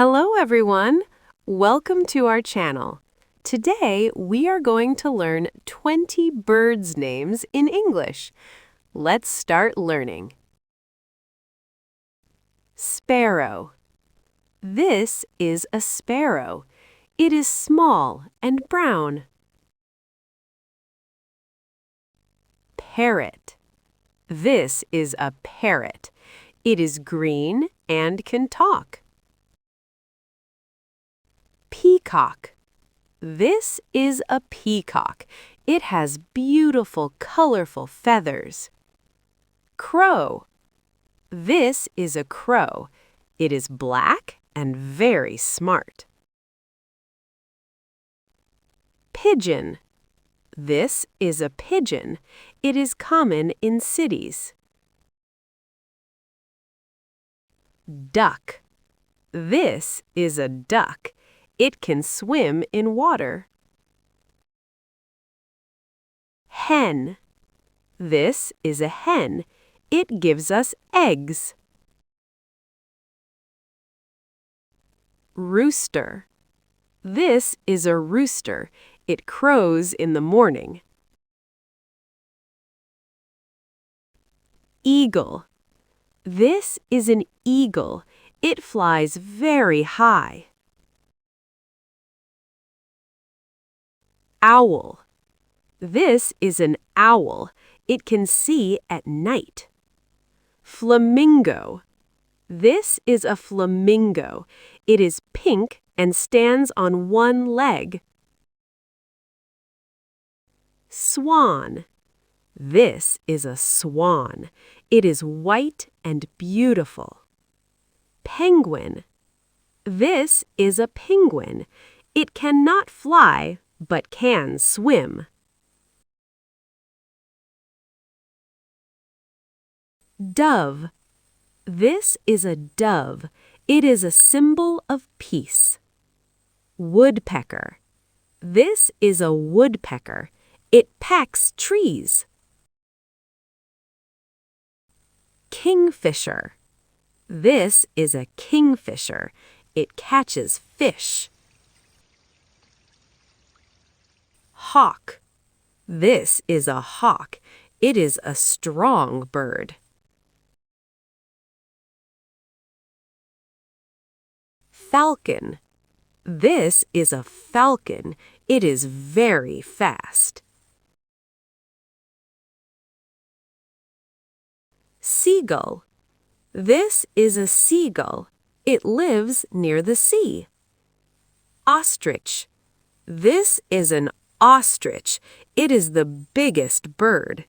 Hello everyone! Welcome to our channel. Today we are going to learn 20 birds' names in English. Let's start learning. Sparrow. This is a sparrow. It is small and brown. Parrot. This is a parrot. It is green and can talk. Peacock. This is a peacock. It has beautiful, colorful feathers. Crow. This is a crow. It is black and very smart. Pigeon. This is a pigeon. It is common in cities. Duck. This is a duck. It can swim in water. Hen. This is a hen. It gives us eggs. Rooster. This is a rooster. It crows in the morning. Eagle. This is an eagle. It flies very high. Owl. This is an owl. It can see at night. Flamingo. This is a flamingo. It is pink and stands on one leg. Swan. This is a swan. It is white and beautiful. Penguin. This is a penguin. It cannot fly, but can swim. Dove. This is a dove. It is a symbol of peace. Woodpecker. This is a woodpecker. It pecks trees. Kingfisher. This is a kingfisher. It catches fish. Hawk. This is a hawk. It is a strong bird. Falcon. This is a falcon. It is very fast. Seagull. This is a seagull. It lives near the sea. Ostrich. This is an ostrich. It is the biggest bird.